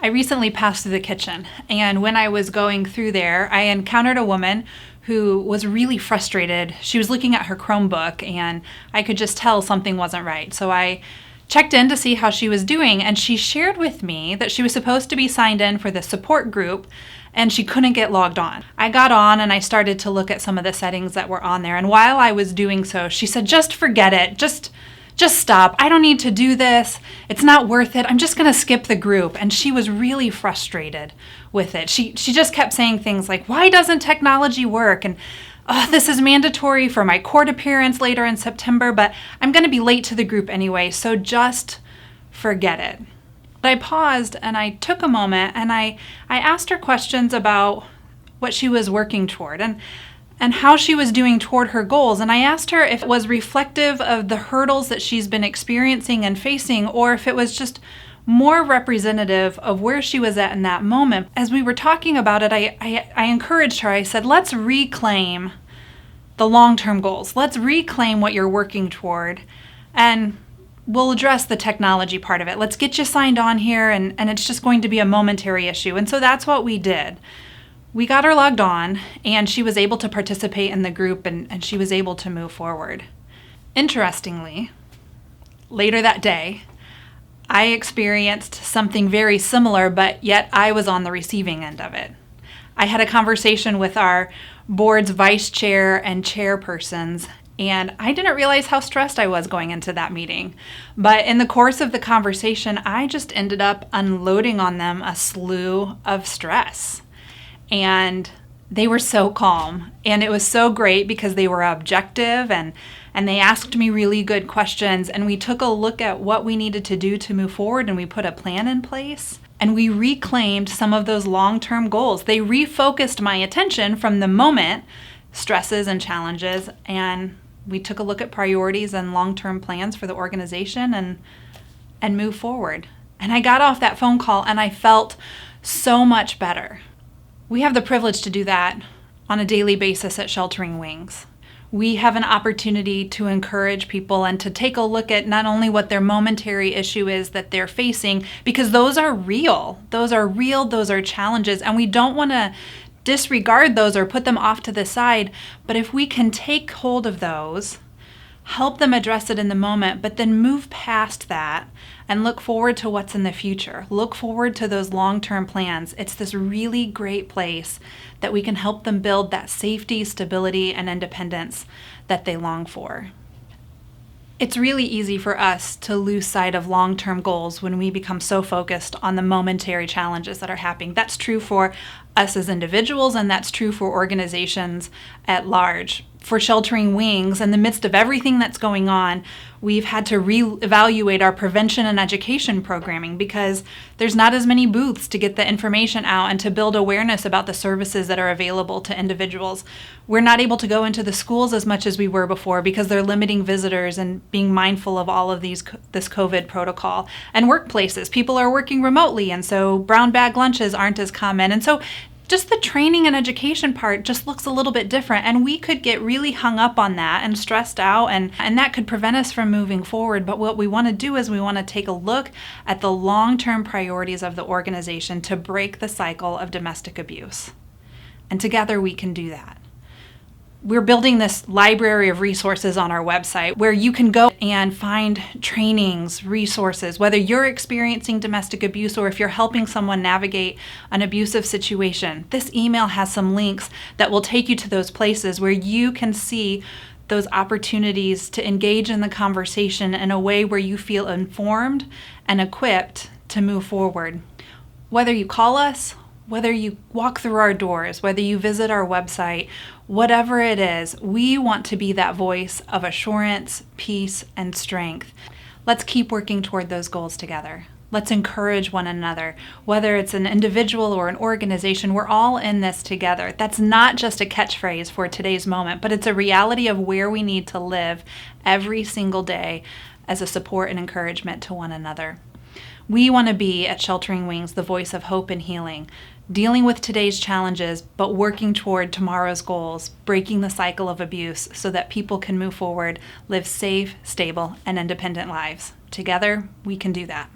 I recently passed through the kitchen, and when I was going through there, I encountered a woman who was really frustrated. She was looking at her Chromebook, and I could just tell something wasn't right. So I checked in to see how she was doing, and she shared with me that she was supposed to be signed in for the support group, and she couldn't get logged on. I got on and I started to look at some of the settings that were on there, and while I was doing so, she said, "Just forget it. Just stop. I don't need to do this. It's not worth it. I'm just going to skip the group." And she was really frustrated with it. She just kept saying things like, "Why doesn't technology work?" And "This is mandatory for my court appearance later in September, but I'm going to be late to the group anyway, so just forget it." But I paused and I took a moment and I asked her questions about what she was working toward and how she was doing toward her goals. And I asked her if it was reflective of the hurdles that she's been experiencing and facing, or if it was just more representative of where she was at in that moment. As we were talking about it, I encouraged her. I said, let's reclaim the long-term goals. Let's reclaim what you're working toward, and we'll address the technology part of it. Let's get you signed on here, and it's just going to be a momentary issue. And so that's what we did. We got her logged on, and she was able to participate in the group, and she was able to move forward. Interestingly, later that day, I experienced something very similar, but yet I was on the receiving end of it. I had a conversation with our board's vice chair and chairpersons, and I didn't realize how stressed I was going into that meeting. But in the course of the conversation, I just ended up unloading on them a slew of stress. And they were so calm, and it was so great because they were objective and they asked me really good questions, and we took a look at what we needed to do to move forward, and we put a plan in place, and we reclaimed some of those long-term goals. They refocused my attention from the moment, stresses and challenges, and we took a look at priorities and long-term plans for the organization and moved forward. And I got off that phone call and I felt so much better. We have the privilege to do that on a daily basis at Sheltering Wings. We have an opportunity to encourage people and to take a look at not only what their momentary issue is that they're facing, because those are real. Those are challenges, and we don't want to disregard those or put them off to the side. But if we can take hold of those, help them address it in the moment, but then move past that and look forward to what's in the future. Look forward to those long-term plans. It's this really great place that we can help them build that safety, stability, and independence that they long for. It's really easy for us to lose sight of long-term goals when we become so focused on the momentary challenges that are happening. That's true for us as individuals, and that's true for organizations at large. For Sheltering Wings, in the midst of everything that's going on, we've had to reevaluate our prevention and education programming because there's not as many booths to get the information out and to build awareness about the services that are available to individuals. We're not able to go into the schools as much as we were before because they're limiting visitors and being mindful of all of this COVID protocol. And workplaces, people are working remotely, and so brown bag lunches aren't as common. And so just the training and education part just looks a little bit different, and we could get really hung up on that and stressed out, and that could prevent us from moving forward. But what we want to do is we want to take a look at the long-term priorities of the organization to break the cycle of domestic abuse. And together we can do that. We're building this library of resources on our website where you can go and find trainings, resources, whether you're experiencing domestic abuse or if you're helping someone navigate an abusive situation. This email has some links that will take you to those places where you can see those opportunities to engage in the conversation in a way where you feel informed and equipped to move forward. Whether you call us, whether you walk through our doors, whether you visit our website, whatever it is, we want to be that voice of assurance, peace, and strength. Let's keep working toward those goals together. Let's encourage one another. Whether it's an individual or an organization, we're all in this together. That's not just a catchphrase for today's moment, but it's a reality of where we need to live every single day as a support and encouragement to one another. We want to be at Sheltering Wings the voice of hope and healing, dealing with today's challenges, but working toward tomorrow's goals, breaking the cycle of abuse so that people can move forward, live safe, stable, and independent lives. Together, we can do that.